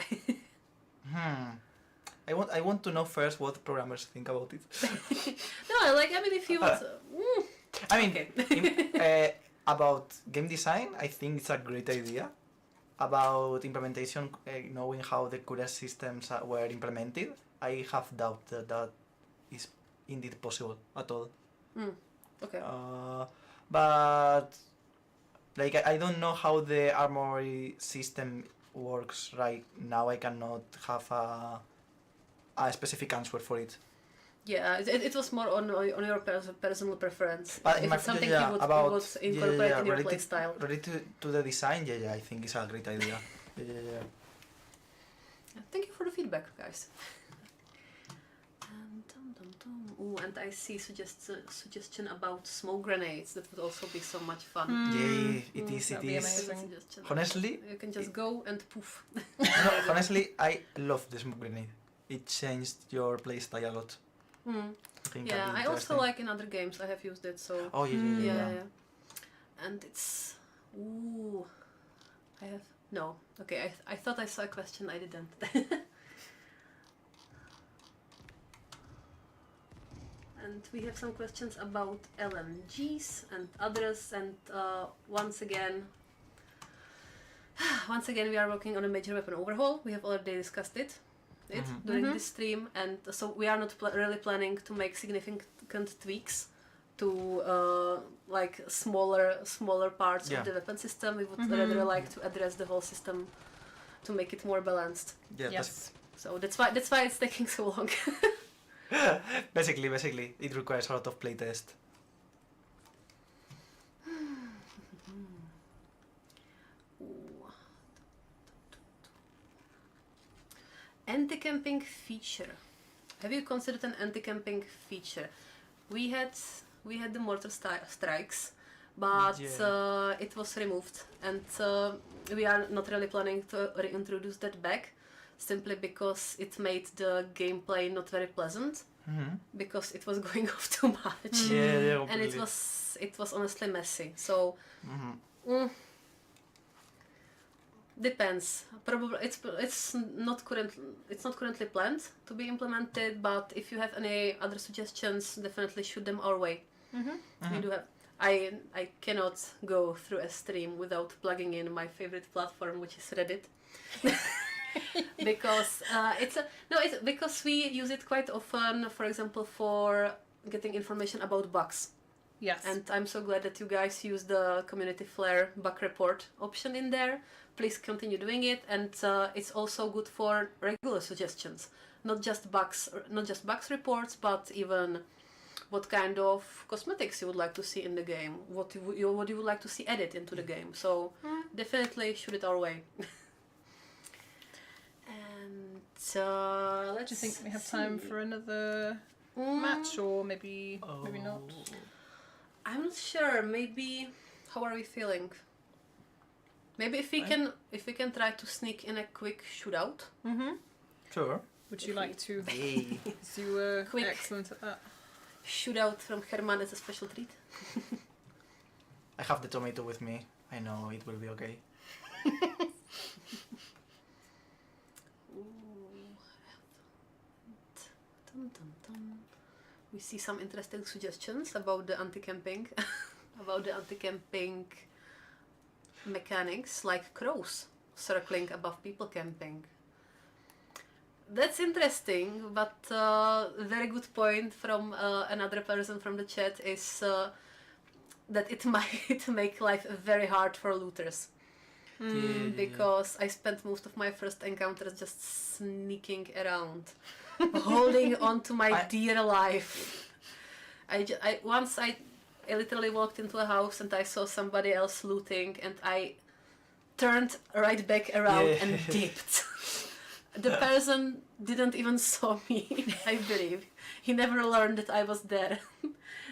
I want to know first what programmers think about it. No, like, I mean, if you want... I mean, Okay. about game design, I think it's a great idea. About implementation, knowing how the current systems were implemented, I have doubt that that is indeed possible at all. Okay. But like I don't know how the armory system works right now. I cannot have a specific answer for it. Yeah, it was more on your personal preference. But If in my it's something yeah, you would about incorporate in your related, playstyle. related to the design, yeah, I think it's a great idea. Yeah. Thank you for the feedback, guys. Ooh, and I see suggestion about smoke grenades. That would also be so much fun. Yeah, it is. that'd It be is. amazing. Suggestion. Honestly, You can just go and poof. no, honestly, I love the smoke grenade. It changed your playstyle a lot. I think Yeah, that'd be I also interesting. like in other games I have used it, so... Oh yeah. Yeah. And it's... Ooh. I have... No. Okay, I thought I saw a question, I didn't. And we have some questions about LMGs and others. And once again, we are working on a major weapon overhaul. We have already discussed it during this stream, and so we are not really planning to make significant tweaks to like smaller parts of the weapon system. We would rather like to address the whole system to make it more balanced. Yeah, Yes. So that's why it's taking so long. basically, it requires a lot of playtest. Anti-camping feature. Have you considered an anti-camping feature? We had the mortar strikes, but it was removed, and we are not really planning to reintroduce that back, simply because it made the gameplay not very pleasant, because it was going off too much, and it was honestly messy. So. Depends. Probably it's not currently planned to be implemented. But if you have any other suggestions, definitely shoot them our way. We do have. I cannot go through a stream without plugging in my favorite platform, which is Reddit, because it's because we use it quite often. For example, for getting information about bugs. Yes. And I'm so glad that you guys use the community Flare bug report option in there. Please continue doing it, and it's also good for regular suggestions, not just bugs reports, but even what kind of cosmetics you would like to see in the game, what you would like to see added into the game. So definitely shoot it our way. And let's. Do you think we have time for another match, or maybe not? I'm not sure. Maybe. How are we feeling? Maybe if we can try to sneak in a quick shootout. Sure. Would you like to? Hey. You were Quick. excellent at that. Shootout from Germán as a special treat. I have the tomato with me. I know it will be okay. We see some interesting suggestions about the anti-camping, mechanics, like crows circling above people camping. That's interesting, but very good point from another person from the chat is that it might make life very hard for looters. Because I spent most of my first encounters just sneaking around, holding on to my dear life. Once I literally walked into a house and I saw somebody else looting, and I turned right back around and dipped. The person didn't even saw me, I believe. He never learned that I was there.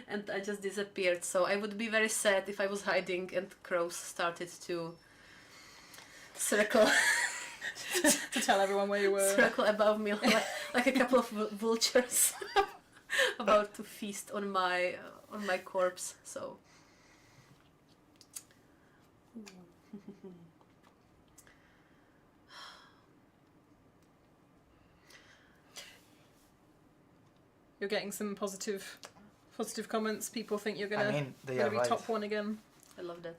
And I just disappeared. So I would be very sad if I was hiding and crows started to circle. To tell everyone where you were. Circle above me like a couple of vultures about to feast on my corpse. So you're getting some positive comments. People think you're gonna they gonna are be right. top one again. I love that.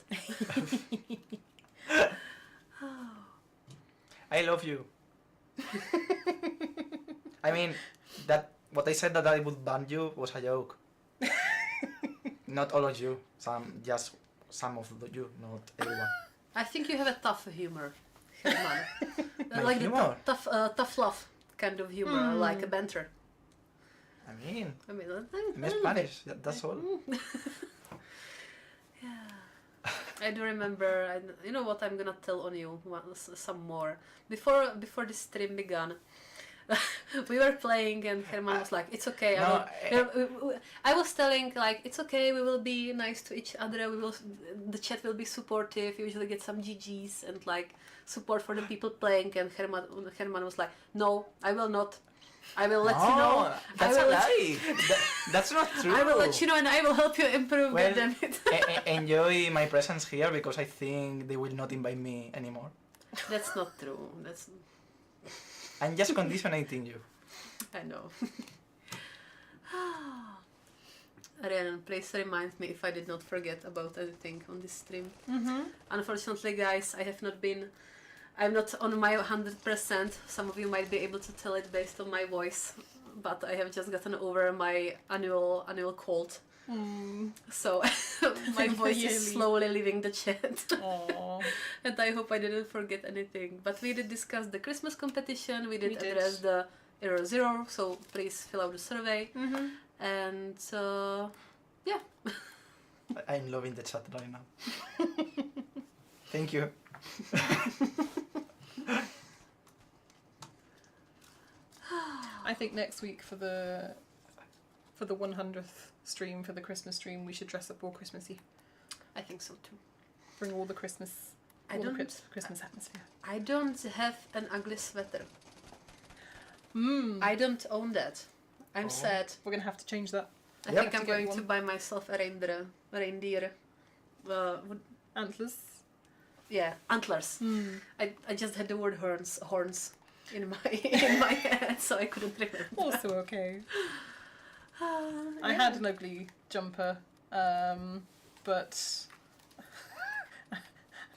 I love you. I mean, that what I said that I would ban you was a joke. Not all of you. Just some of you, not everyone. I think you have a tough humor, Germán. My Like humor? the tough love kind of humor, like a banter. I mean, I'm I'm Spanish. That's all. Yeah, I do remember. You know what? I'm gonna tell on you some more. Before this stream began, we were playing and Germán was like, "It's okay." I was telling like, "It's okay. We will be nice to each other. The chat will be supportive. You usually get some GGs and like support for the people playing." And Germán was like, "No, I will not. I will let you know. That's a lie. That's not true. I will let you know, and I will help you improve." Well, damn it. Enjoy my presence here because I think they will not invite me anymore. That's not true. I'm just conditioning you. I know. Rhiannon, please remind me if I did not forget about anything on this stream. Mm-hmm. Unfortunately, guys, I'm not on my 100%. Some of you might be able to tell it based on my voice, but I have just gotten over my annual cold. So my voice is slowly leaving the chat. Aww. And I hope I didn't forget anything. But we did discuss the Christmas competition, we did address the Error Zero, so please fill out the survey. Mm-hmm. And yeah. I'm loving the chat right now. Thank you. I think next week for the 100th stream, for the Christmas stream, we should dress up all Christmassy. I think so too. Bring all the Christmas atmosphere. I don't have an ugly sweater. Mm. I don't own that. I'm sad. We're gonna have to change that. I Yep. think I'm going to buy myself a reindeer. Antlers. Yeah, antlers. Mm. I just had the word horns in my head, so I couldn't remember. Also okay. I had an ugly jumper, but I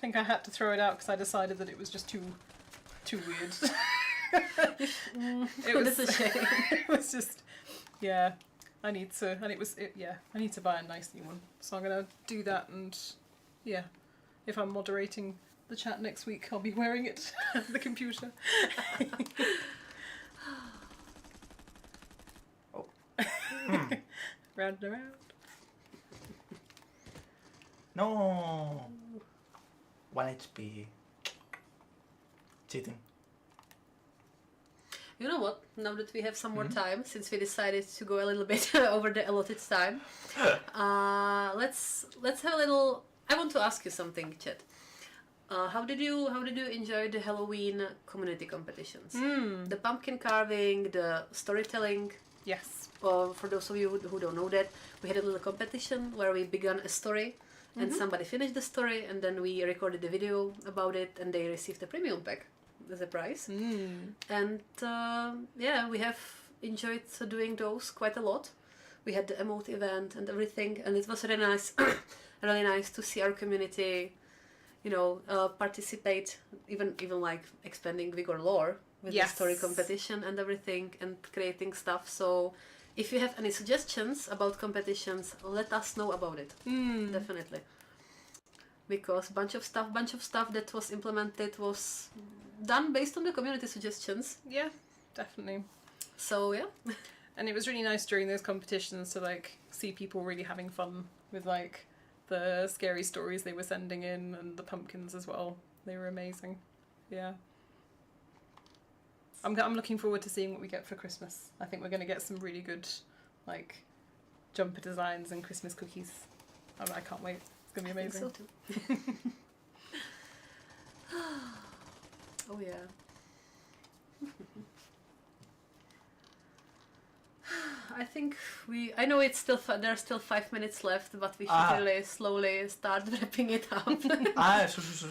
think I had to throw it out because I decided that it was just too weird. It was That's a shame. It was just, yeah. I need to buy a nice new one. So I'm gonna do that, and yeah, if I'm moderating the chat next week, I'll be wearing it at the computer. Round and around. No. 1 HP. Cheating. You know what? Now that we have some more time, since we decided to go a little bit over the allotted time, let's have a little. I want to ask you something, Chet. How did you enjoy the Halloween community competitions? The pumpkin carving, the storytelling. Yes. For those of you who don't know that, we had a little competition where we began a story, and somebody finished the story, and then we recorded the video about it, and they received a premium pack as a prize. And yeah, we have enjoyed doing those quite a lot. We had the emote event and everything, and it was really nice, really nice to see our community, participate, even like expanding Vigor lore with the story competition and everything, and creating stuff. So if you have any suggestions about competitions, let us know about it. Definitely. Because bunch of stuff that was implemented was done based on the community suggestions. Yeah, definitely. So yeah. And it was really nice during those competitions to like see people really having fun with like the scary stories they were sending in, and the pumpkins as well. They were amazing. Yeah. I'm looking forward to seeing what we get for Christmas. I think we're going to get some really good like jumper designs and Christmas cookies. I can't wait. It's going to be amazing. I think so too. Oh yeah. I think I know it's still there are still 5 minutes left, but we should really slowly start wrapping it up. Sure.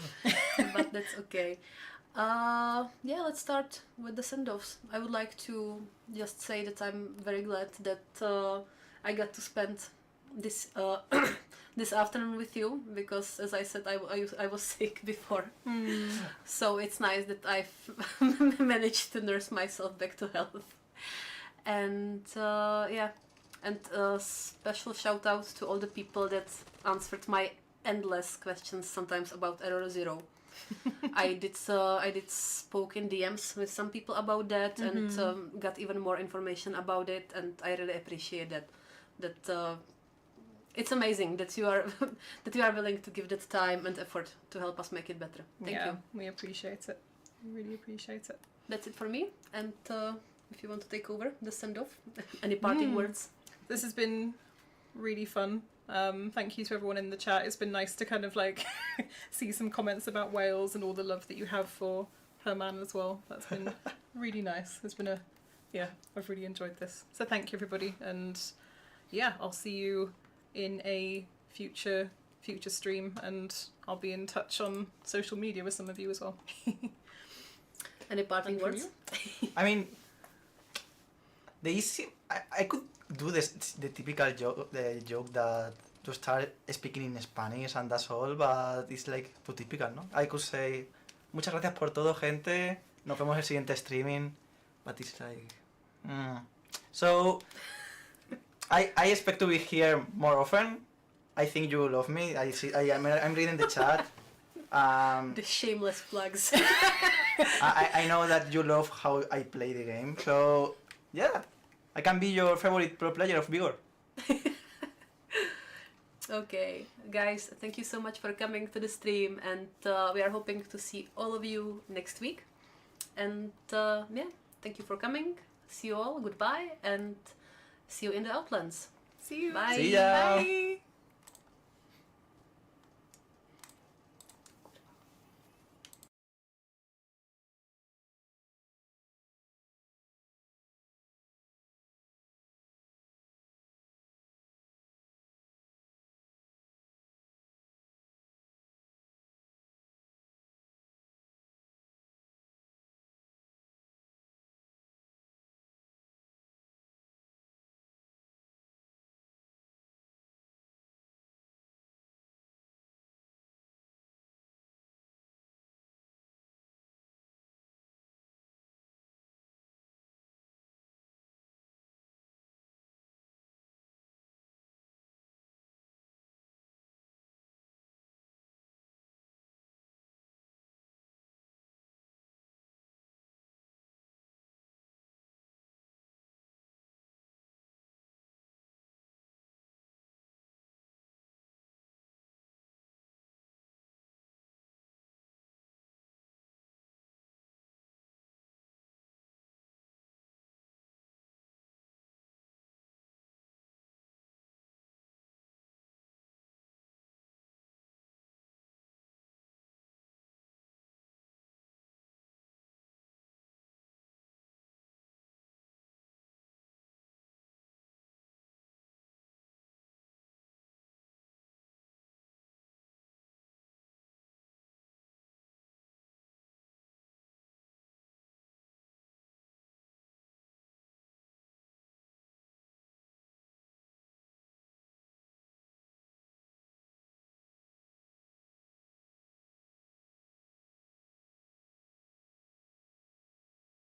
But that's okay. Yeah, let's start with the send-offs. I would like to just say that I'm very glad that I got to spend this this afternoon with you, because as I said, I was sick before. So it's nice that I've managed to nurse myself back to health. And yeah, and special shout out to all the people that answered my endless questions sometimes about Error Zero. I did spoke in DMs with some people about that, and got even more information about it, and I really appreciate that. It's amazing that you are willing to give that time and effort to help us make it better. Thank you. We appreciate it. We really appreciate it. That's it for me. And if you want to take over the send-off, any parting words? This has been really fun. Thank you to everyone in the chat. It's been nice to kind of like see some comments about Wales and all the love that you have for Germán as well. That's been really nice. I've really enjoyed this. So thank you everybody, and yeah, I'll see you in a future stream, and I'll be in touch on social media with some of you as well. Any parting words? I mean, I could do the typical joke that to start speaking in Spanish and that's all, but it's like too typical, no? I could say, muchas gracias por todo, gente. Nos vemos el siguiente streaming. But it's like... So, I expect to be here more often. I think you love me. I'm reading the chat. The shameless plugs. I know that you love how I play the game. So, yeah. I can be your favorite pro player of Vigor. Okay, guys, thank you so much for coming to the stream, and we are hoping to see all of you next week. And yeah, thank you for coming. See you all, goodbye, and see you in the Outlands. See you. Bye. See ya. Bye.